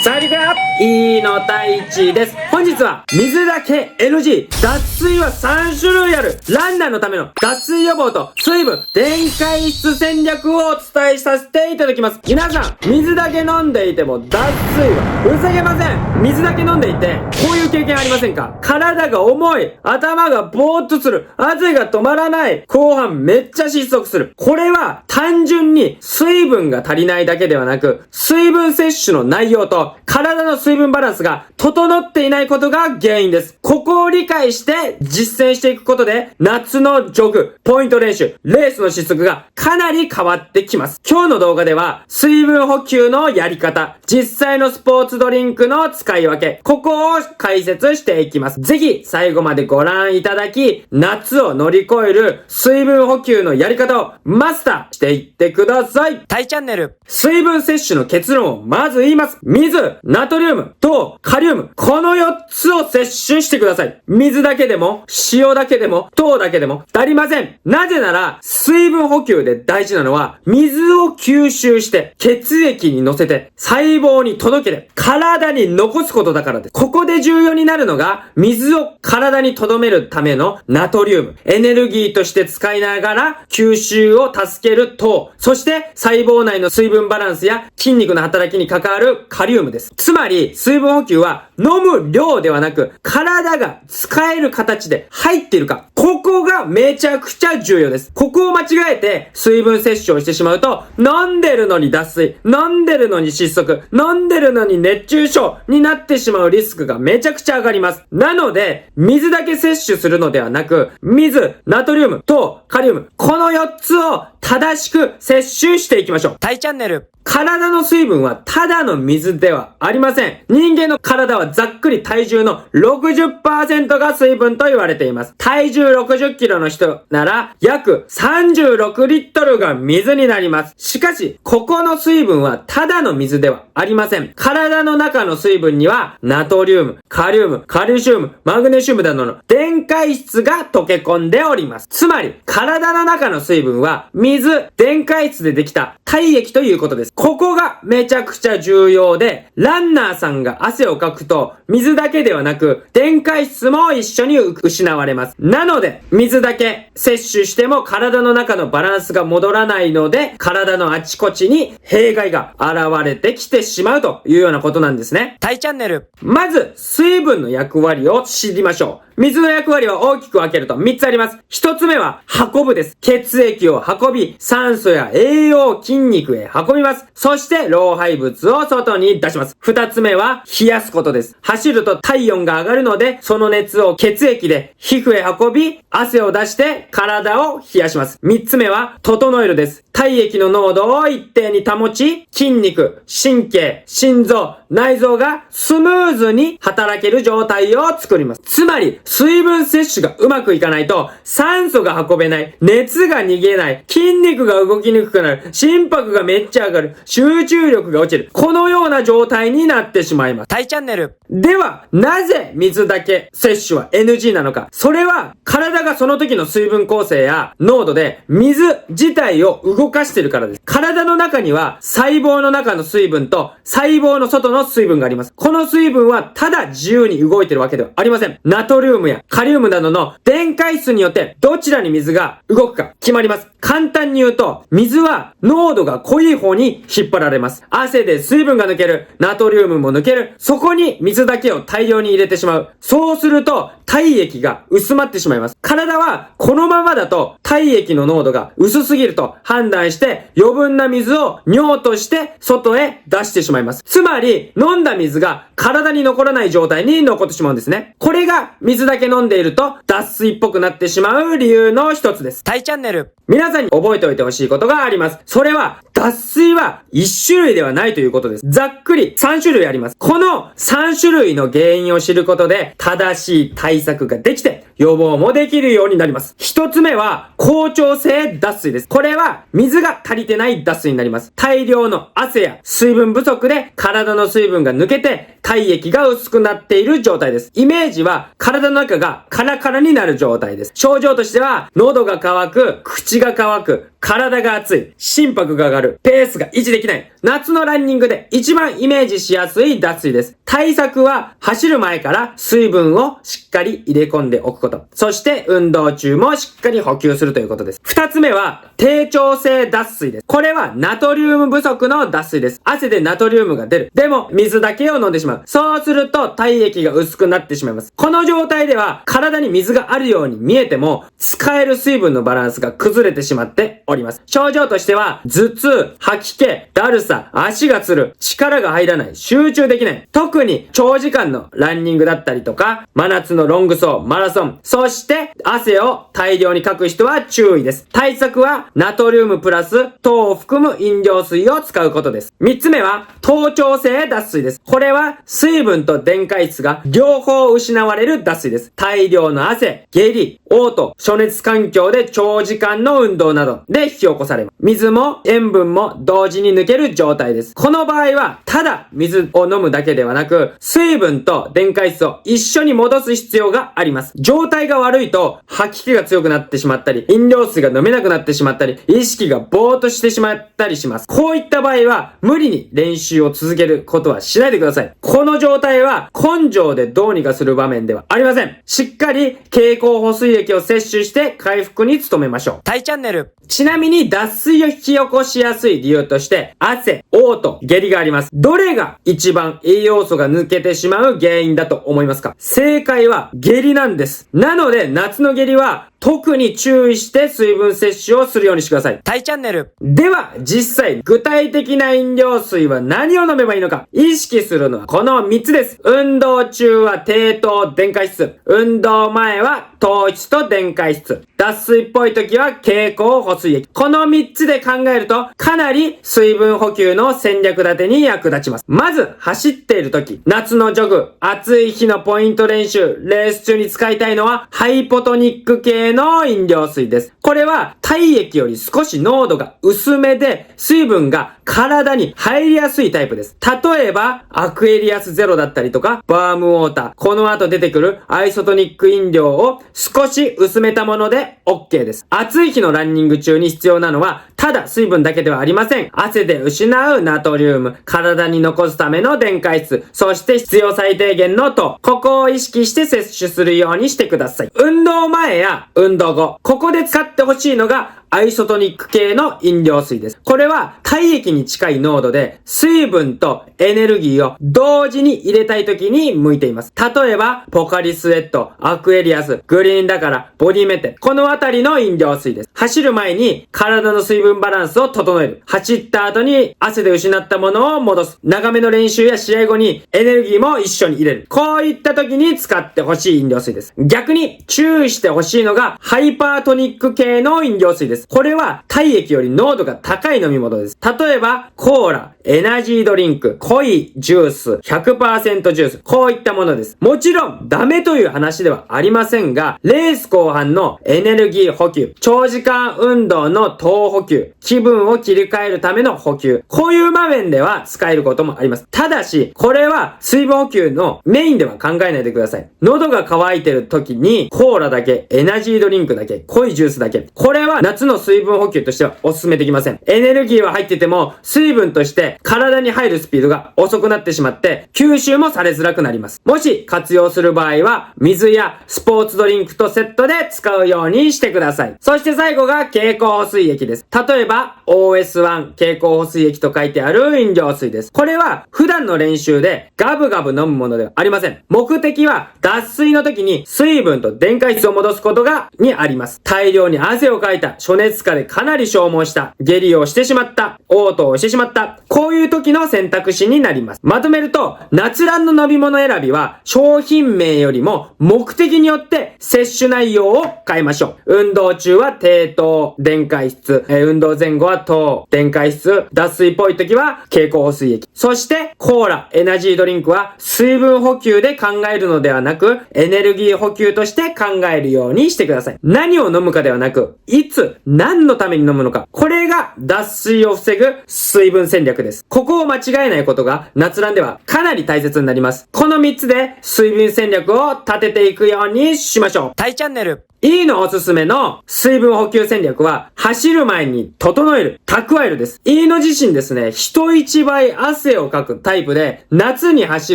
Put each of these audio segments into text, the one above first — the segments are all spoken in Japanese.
サワディーカー、飯野太一です。本日は水だけ NG、脱水は3種類あるランナーのための脱水予防と水分電解質戦略をお伝えさせていただきます。皆さん、水だけ飲んでいても脱水は防げません。水だけ飲んでいてこういう経験ありませんか？体が重い、頭がぼーっとする、汗が止まらない、後半めっちゃ失速する。これは単純に水分が足りないだけではなく、水分摂取の内容と体の水分バランスが整っていないことが原因です。ここを理解して実践していくことで、夏のジョグ、ポイント練習、レースの失速がかなり変わってきます。今日の動画では水分補給のやり方、実際のスポーツドリンクの使い分け、ここを解説していきます。ぜひ最後までご覧いただき、夏を乗り越える水分補給のやり方をマスターしていってください。タイチャンネル。水分摂取の結論をまず言います。水、ナトリウム、糖、カリウム。この4つを摂取してください。水だけでも、塩だけでも、糖だけでも足りません。なぜなら、水分補給で大事なのは、水を吸収して、血液に乗せて、細胞に届けて、体に残すことだからです。ここで重要になるのが、水を体に留めるためのナトリウム。エネルギーとして使いながら、吸収を助ける糖。そして、細胞内の水分バランスや筋肉の働きに関わるカリウムです。つまり、水分補給は飲む量ではなく、体が使える形で入っているか。ここがめちゃくちゃ重要です。ここを間違えて水分摂取をしてしまうと、飲んでるのに脱水、飲んでるのに失速、飲んでるのに熱中症になってしまうリスクがめちゃくちゃ上がります。なので、水だけ摂取するのではなく、水、ナトリウム、糖、カリウム、この4つを正しく摂取していきましょう。タイチャンネル。体の水分はただの水ではありません。人間の体はざっくり体重の 60% が水分と言われています。体重60キロの人なら約36リットルが水になります。しかし、ここの水分はただの水ではありません。体の中の水分にはナトリウム、カリウム、カルシウム、マグネシウムなどの電解質が溶け込んでおります。つまり、体の中の水分は水、電解質でできた体液ということです。ここがめちゃくちゃ重要で、ランナーさんが汗をかくと、水だけではなく、電解質も一緒に失われます。なので、水だけ摂取しても体の中のバランスが戻らないので、体のあちこちに弊害が現れてきてしまうというようなことなんですね。タイチャンネル。まず、水分の役割を知りましょう。水の役割は大きく分けると3つあります。1つ目は運ぶです。血液を運び、酸素や栄養を筋肉へ運びます。そして老廃物を外に出します。2つ目は冷やすことです。走ると体温が上がるので、その熱を血液で皮膚へ運び、汗を出して体を冷やします。3つ目は整えるです。体液の濃度を一定に保ち、筋肉、神経、心臓、内臓がスムーズに働ける状態を作ります。つまり、水分摂取がうまくいかないと、酸素が運べない、熱が逃げない、筋肉が動きにくくなる、心拍がめっちゃ上がる、集中力が落ちる。このような状態になってしまいます。タイチャンネル。では、なぜ水だけ摂取は NG なのか。それは、体がその時の水分構成や濃度で、水自体を動かしているからです。体の中には、細胞の中の水分と、細胞の外の水分があります。この水分は、ただ自由に動いているわけではありません。ナトリウムやカリウムなどの電解質によって、どちらに水が動くか決まります。簡単に言うと、水は濃度が濃い方に引っ張られます。汗で水分が抜ける。ナトリウムも抜ける。そこに水だけを大量に入れてしまう。そうすると、体液が薄まってしまいます。体は、このままだと、体液の濃度が薄すぎると判断して、余分な水を尿として外へ出してしまいます。つまり、飲んだ水が体に残らない状態に残ってしまうんですね。これが水だけ飲んでいると脱水っぽくなってしまう理由の一つです。タイチャンネル。皆さんに覚えておいてほしいことがあります。それは、脱水は1種類ではないということです。ざっくり3種類あります。この3種類の原因を知ることで、正しい対策ができて、予防もできるようになります。一つ目は、好調性脱水です。これは、水が足りてない脱水になります。大量の汗や水分不足で体の水分が抜けて、体液が薄くなっている状態です。イメージは、体の中がカラカラになる状態です。症状としては、喉が渇く、口が渇く、体が熱い、心拍が上がる、ペースが維持できない、夏のランニングで一番イメージしやすい脱水です。対策は走る前から水分をしっかり入れ込んでおくこと。そして運動中もしっかり補給するということです。二つ目は低調性脱水です。これはナトリウム不足の脱水です。汗でナトリウムが出る。でも水だけを飲んでしまう。そうすると体液が薄くなってしまいます。この状態では体に水があるように見えても使える水分のバランスが崩れてしまっております。症状としては頭痛、吐き気、だるさ、足がつる、力が入らない、集中できない。特に長時間のランニングだったりとか、真夏のロング走、マラソン、そして汗を大量にかく人は注意です。対策はナトリウムプラス糖を含む飲料水を使うことです。三つ目は頭頂性脱水です。これは水分と電解質が両方失われる脱水です。大量の汗、下痢、嘔吐、暑熱環境で長時間の運動などで引き起こされます。水も塩分も同時に抜ける状態です。この場合はただ水を飲むだけではなく、水分と電解質を一緒に戻す必要があります。状態が悪いと吐き気が強くなってしまったり、飲料水が飲めなくなってしまったり、意識がぼーっとしてしまったりします。こういった場合は無理に練習を続けることはしないでください。この状態は根性でどうにかする場面ではありません。しっかり経口補水液を摂取して回復に努めましょう。タイチャンネル。ちなみに脱水を引き起こしやすい理由として汗、嘔吐、下痢があります。どれが一番栄養素が抜けてしまう原因だと思いますか？正解は下痢なんです。なので夏の下痢は特に注意して水分摂取をするようにしてください。タイチャンネル。では実際具体的な飲料水は何を飲めばいいのか。意識するのはこの3つです。運動中は低糖電解質、運動前は糖質と電解質、脱水っぽい時は経口補水液。この3つで考えるとかなり水分補給の戦略立てに役立ちます。まず走っている時、夏のジョグ、暑い日のポイント練習、レース中に使いたいのはハイポトニック系の飲料水です。これは体液より少し濃度が薄めで水分が体に入りやすいタイプです。例えばアクエリアスゼロだったりとかバームウォーター、この後出てくるアイソトニック飲料を少し薄めたもので OK です。暑い日のランニング中に必要なのはただ水分だけではありません。汗で失うナトリウム、体に残すための電解質、そして必要最低限の糖、ここを意識して摂取するようにしてください。運動前や運動後、ここで使ってほしいのがアイソトニック系の飲料水です。これは体液に近い濃度で水分とエネルギーを同時に入れたい時に向いています。例えばポカリスエット、アクエリアス、グリーンだからボディメテ、このあたりの飲料水です。走る前に体の水分バランスを整える。走った後に汗で失ったものを戻す。長めの練習や試合後にエネルギーも一緒に入れる。こういった時に使ってほしい飲料水です。逆に注意してほしいのがハイパートニック系の飲料水です。これは体液より濃度が高い飲み物です。例えばコーラ、エナジードリンク、濃いジュース、100% ジュース、こういったものです。もちろんダメという話ではありませんが、レース後半のエネルギー補給、長時間運動の糖補給、気分を切り替えるための補給、こういう場面では使えることもあります。ただし、これは水分補給のメインでは考えないでください。喉が渇いてる時にコーラだけ、エナジードリンクだけ、濃いジュースだけ、これは夏の水分補給としてはお勧めできません。エネルギーは入ってても水分として体に入るスピードが遅くなってしまって吸収もされづらくなります。もし活用する場合は水やスポーツドリンクとセットで使うようにしてください。そして最後が経口補水液です。例えば OS1 経口補水液と書いてある飲料水です。これは普段の練習でガブガブ飲むものではありません。目的は脱水の時に水分と電解質を戻すことにあります。大量に汗をかいた、暑熱下でかなり消耗した、下痢をしてしまった、嘔吐をしてしまった、こういう時の選択肢になります。まとめると、夏ランの飲み物選びは商品名よりも目的によって摂取内容を変えましょう。運動中は低糖、電解質、運動前後は糖、電解質、脱水っぽい時は経口補水液。そしてコーラ、エナジードリンクは水分補給で考えるのではなく、エネルギー補給として考えるようにしてください。何を飲むかではなく、いつ、何のために飲むのか。これが脱水を防ぐ水分戦略です。ここを間違えないことが夏ランではかなり大切になります。この3つで水分戦略を立てていくようにしましょう。タイチャンネル。いいのおすすめの水分補給戦略は、走る前に整える、蓄えるです。いいの自身ですね、人一倍汗をかくタイプで、夏に走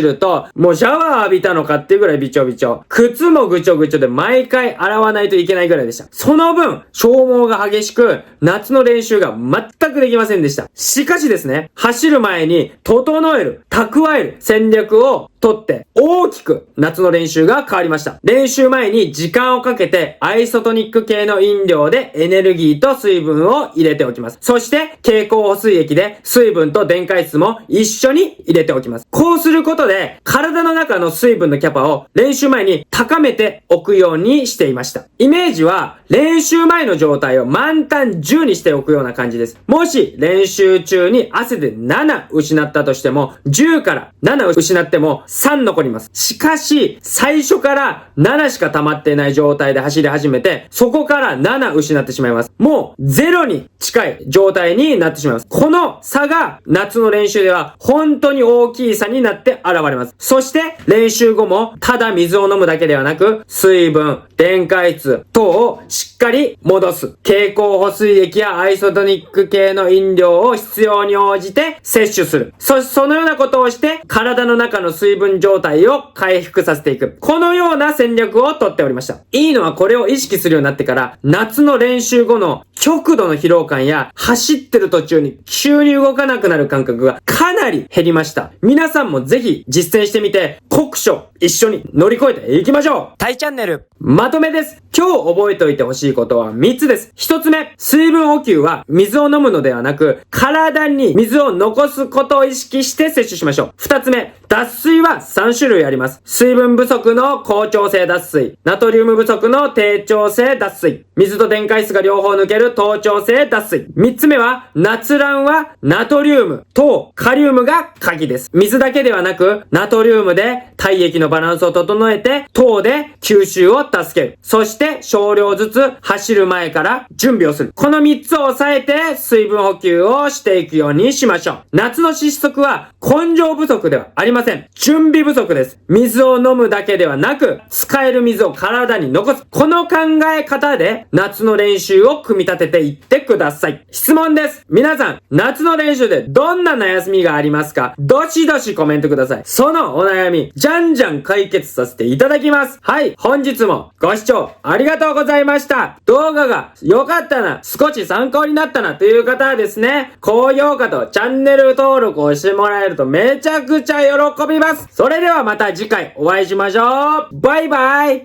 ると、もうシャワー浴びたのかっていうぐらいびちょびちょ。靴もぐちょぐちょで毎回洗わないといけないぐらいでした。その分、消耗が激しく、夏の練習が全くできませんでした。しかしですね、走る前に整える、蓄える戦略をとって大きく夏の練習が変わりました。練習前に時間をかけてアイソトニック系の飲料でエネルギーと水分を入れておきます。そして経口補水液で水分と電解質も一緒に入れておきます。こうすることで体の中の水分のキャパを練習前に高めておくようにしていました。イメージは練習前の状態を満タン10にしておくような感じです。もし練習中に汗で7失ったとしても10から7失っても3残ります。しかし、最初から7しか溜まっていない状態で走り始めて、そこから7失ってしまいます。もう0に近い状態になってしまいます。この差が夏の練習では本当に大きい差になって現れます。そして練習後もただ水を飲むだけではなく、水分、電解質等をしっかり戻す。経口補水液やアイソトニック系の飲料を必要に応じて摂取する。そのようなことをして体の中の水分状態を回復させていく。このような戦略をとっておりました。いいのはこれを意識するようになってから、夏の練習後の極度の疲労感や走ってる途中に急に動かなくなる感覚がかなり減りました。皆さんもぜひ実践してみて、酷暑一緒に乗り越えていきましょう。タイチャンネル。まとめです。今日覚えておいてほしいことは3つです。1つ目、水分補給は水を飲むのではなく、体に水を残すことを意識して摂取しましょう。2つ目、脱水は3種類あります。水分不足の高調性脱水、ナトリウム不足の低調性脱水、水と電解質が両方抜ける等調性脱水。3つ目は、夏ランはナトリウム、糖、カリウムが鍵です。水だけではなく、ナトリウムで体液のバランスを整えて、糖で吸収を助ける。そして少量ずつ走る前から準備をする。この3つを押さえて水分補給をしていくようにしましょう。夏の失速は根性不足ではありません。準備不足です。水を飲むだけではなく、使える水を体に残す。この考え方で夏の練習を組み立てていってください。質問です。皆さん、夏の練習でどんな悩みがありますか？どしどしコメントください。そのお悩み、じゃんじゃん解決させていただきます。はい、本日もご視聴ありがとうございました。動画が良かったな、少し参考になったなという方はですね、高評価とチャンネル登録をしてもらえるとめちゃくちゃ喜びます。それではまた次回お会いしましょう。バイバイ。